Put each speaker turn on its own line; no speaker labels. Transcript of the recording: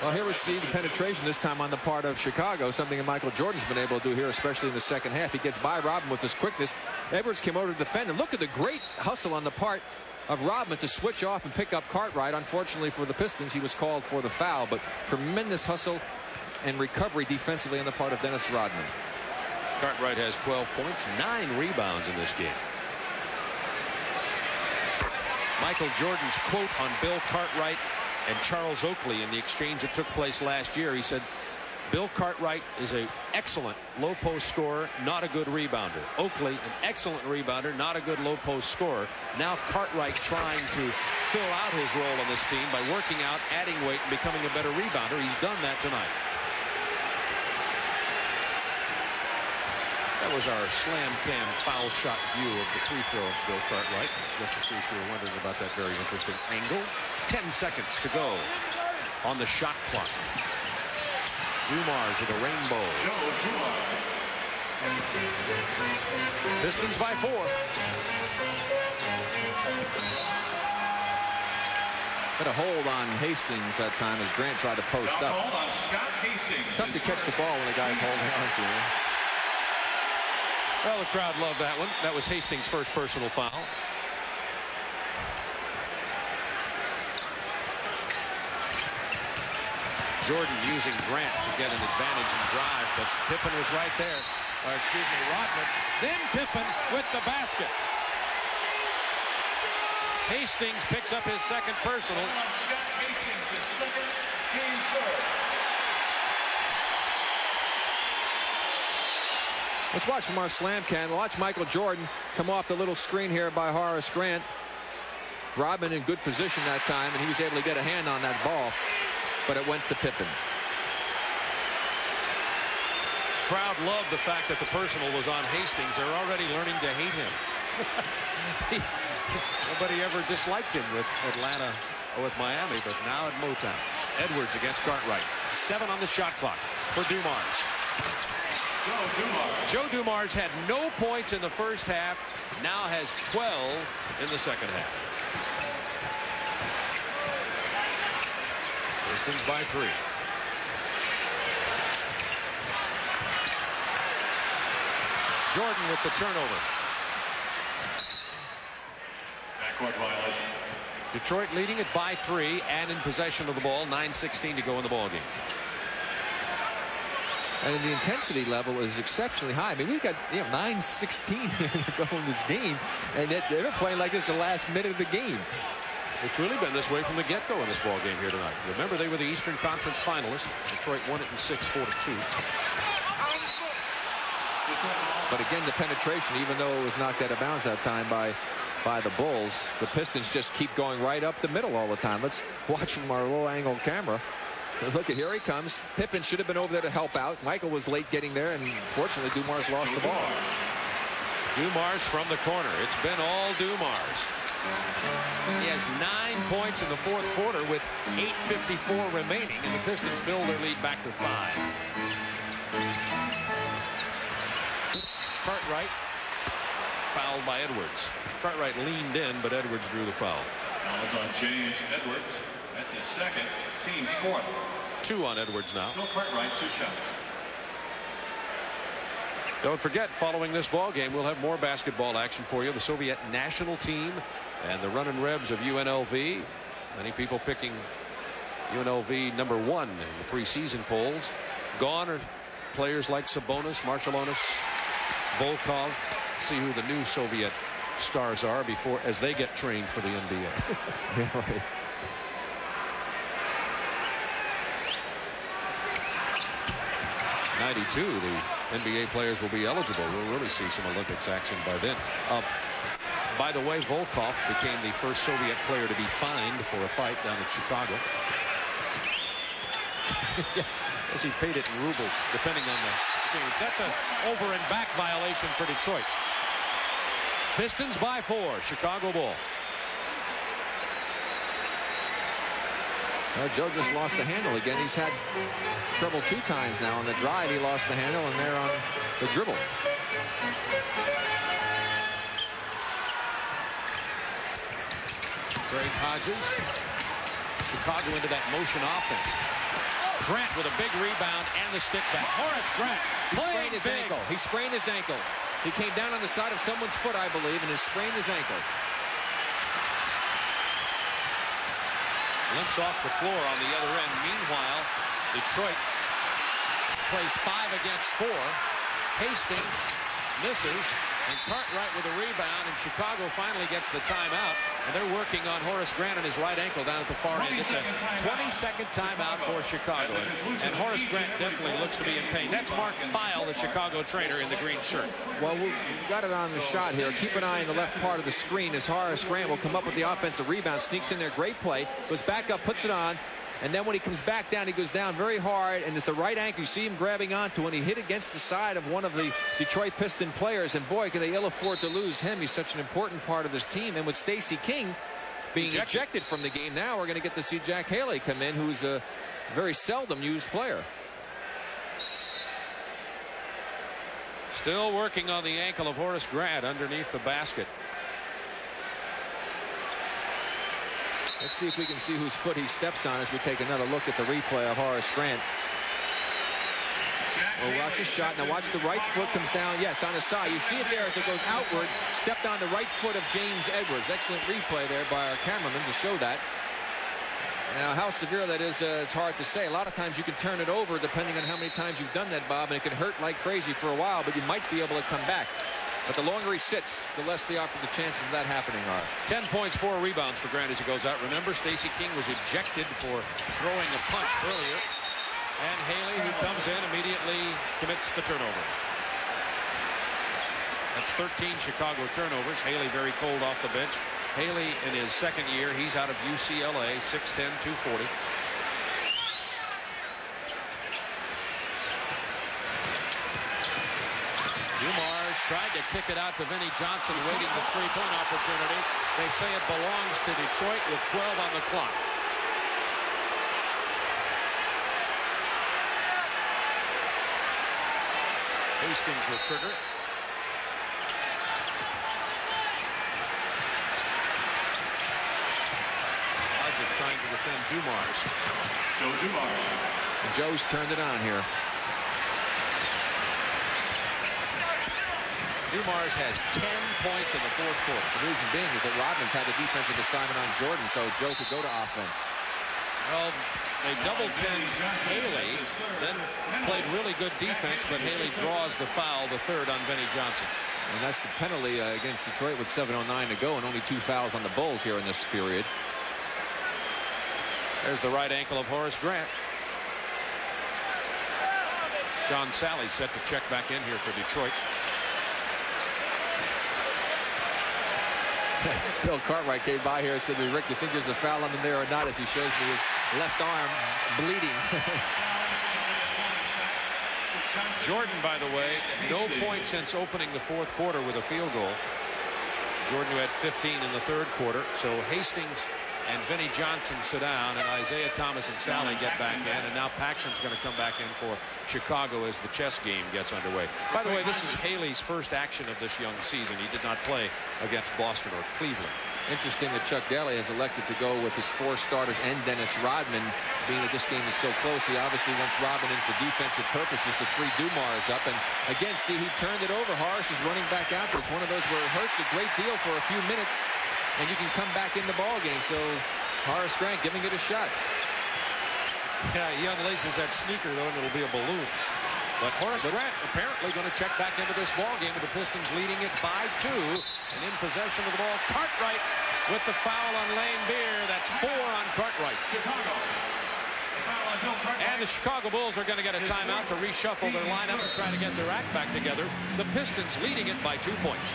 Well, here we see the penetration this time on the part of Chicago, something that Michael Jordan's been able to do here, especially in the second half. He gets by Rodman with his quickness. Edwards came over to defend, and look at the great hustle on the part of Rodman to switch off and pick up Cartwright. Unfortunately for the Pistons, he was called for the foul, but tremendous hustle and recovery defensively on the part of Dennis Rodman.
Cartwright has 12 points, 9 rebounds in this game. Michael Jordan's quote on Bill Cartwright and Charles Oakley in the exchange that took place last year. He said, Bill Cartwright is an excellent low post scorer, not a good rebounder. Oakley, an excellent rebounder, not a good low post scorer. Now Cartwright trying to fill out his role on this team by working out, adding weight, and becoming a better rebounder. He's done that tonight. That was our slam cam foul shot view of the free throw of Bill Cartwright. Just in case you were wondering about that very interesting angle. 10 seconds to go on the shot clock. Dumars with a rainbow. Pistons by 4.
Had a hold on Hastings that time as Grant tried to post up. Tough to catch the ball when a guy's holding on to him.
Well, the crowd loved that one. That was Hastings' first personal foul. Jordan using Grant to get an advantage and drive, but Pippen was right there. Or excuse me, Rodman. Then Pippen with the basket. Hastings picks up his second personal.
Scott Hastings, his second team score.
Let's watch from our slam cam. Watch Michael Jordan come off the little screen here by Horace Grant. Rodman in good position that time, and he was able to get a hand on that ball, but it went to Pippen.
Crowd loved the fact that the personal was on Hastings. They're already learning to hate him. Nobody ever disliked him with Atlanta or with Miami, but now at Motown. Edwards against Cartwright. 7 on the shot clock for Dumars. Joe Dumars had no points in the first half, now has 12 in the second half. Pistons by 3. Jordan with the turnover.
Backcourt violation.
Detroit leading it by 3 and in possession of the ball. 9:16 to go in the ball game.
And the intensity level is exceptionally high. I mean, we've got 9:16 here to go in this game, and they're playing like this the last minute of the game.
It's really been this way from the get-go in this ball game here tonight. Remember, they were the Eastern Conference finalists. Detroit won it in 6, 4-2.
But again, the penetration, even though it was knocked out of bounds that time by the Bulls, the Pistons just keep going right up the middle all the time. Let's watch from our low-angle camera. Look at, here he comes. Pippen should have been over there to help out. Michael was late getting there, and fortunately Dumars lost the ball.
Dumars from the corner. It's been all Dumars. He has 9 points in the fourth quarter with 8:54 remaining, and the Pistons build their lead back to 5. Cartwright fouled by Edwards. Cartwright leaned in, but Edwards drew the foul.
Foul is on James Edwards. That's his second, team's 4th.
2 on Edwards now.
Bill Cartwright, 2 shots.
Don't forget, following this ball game, we'll have more basketball action for you. The Soviet national team and the running Rebs of UNLV. Many people picking UNLV #1 in the preseason polls. Gone are players like Sabonis, Marciulionis, Volkov. See who the new Soviet stars are before as they get trained for the NBA.
Yeah, right.
'92, the NBA players will be eligible. We'll really see some Olympics action by then. By the way, Volkov became the first Soviet player to be fined for a fight down in Chicago. As he paid it in rubles, depending on the exchange. That's an over and back violation for Detroit. Pistons by 4. Chicago ball.
Well, Joe just lost the handle again. He's had trouble 2 times now. On the drive, he lost the handle, and there on the dribble.
Trey Hodges. Chicago into that motion offense. Grant with a big rebound and the stick back. Horace Grant.
He sprained his ankle. He sprained his ankle. He came down on the side of someone's foot, I believe, and has sprained his ankle.
Limps off the floor on the other end. Meanwhile, Detroit plays 5 against 4. Hastings misses, and Cartwright with a rebound, and Chicago finally gets the timeout, and they're working on Horace Grant and his right ankle down at the far end. It's a 20-second timeout for Chicago, and Horace Grant definitely looks to be in pain. That's Mark Feil, the Chicago trainer, in the green shirt.
Well, we've got it on the shot here. Keep an eye on the left part of the screen as Horace Grant will come up with the offensive rebound, sneaks in there, great play, goes back up, puts it on. And then when he comes back down, he goes down very hard, and it's the right ankle. You see him grabbing onto, and he hit against the side of one of the Detroit Piston players. And boy, can they ill afford to lose him. He's such an important part of this team. And with Stacey King being ejected from the game, now we're going to get to see Jack Haley come in, who's a very seldom used player.
Still working on the ankle of Horace Grant underneath the basket.
Let's see if we can see whose foot he steps on as we take another look at the replay of Horace Grant. Well, watch the shot. Now watch the right foot comes down. Yes, on the side. You see it there as it goes outward. Stepped on the right foot of James Edwards. Excellent replay there by our cameraman to show that. Now, how severe that is, it's hard to say. A lot of times you can turn it over depending on how many times you've done that, Bob, and it can hurt like crazy for a while, but you might be able to come back. But the longer he sits, the less the chances of that happening are.
10 points, 4 rebounds for Grant as he goes out. Remember, Stacey King was ejected for throwing a punch earlier. And Haley, who comes in, immediately commits the turnover. That's 13 Chicago turnovers. Haley very cold off the bench. Haley in his second year, he's out of UCLA, 6'10", 240. Dumars tried to kick it out to Vinnie Johnson, waiting the three-point opportunity. They say it belongs to Detroit with 12 on the clock. Hastings will trigger. Logic trying to defend Dumars.
Joe Dumars.
And Joe's turned it on here.
Dumars has 10 points in the fourth quarter.
The reason being is that Rodman's had the defensive assignment on Jordan, so Joe could go to offense.
Well, they double-teamed Haley, then played really good defense, but Haley draws the foul, the third on Vinnie Johnson.
And that's the penalty against Detroit with 7:09 to go, and only 2 fouls on the Bulls here in this period.
There's the right ankle of Horace Grant. John Sally set to check back in here for Detroit.
Bill Cartwright came by here and said to me, Rick, you think there's a foul on him there or not, as he shows me his left arm bleeding.
Jordan, by the way, no points since opening the fourth quarter with a field goal. Jordan, who had 15 in the third quarter. So Hastings and Vinnie Johnson sit down, and Isaiah Thomas and Sally get back in, and now Paxson's going to come back in for Chicago as the chess game gets underway. By the way, this is Haley's first action of this young season. He did not play against Boston or Cleveland.
Interesting that Chuck Daly has elected to go with his 4 starters and Dennis Rodman, being that this game is so close. He obviously wants Rodman in for defensive purposes to free Dumars up. And again, see, he turned it over. Horace is running back out there. It's one of those where it hurts a great deal for a few minutes, and you can come back in the ball game. So Horace Grant giving it a shot.
Yeah, he unlaces that sneaker, though, and it'll be a balloon. But Horace Grant apparently going to check back into this ball game with the Pistons leading it by 2 and in possession of the ball. Cartwright with the foul on Lane Beer. That's 4 on Cartwright.
Chicago.
And the Chicago Bulls are going to get a timeout to reshuffle their lineup and try to get their act back together. The Pistons leading it by 2 points.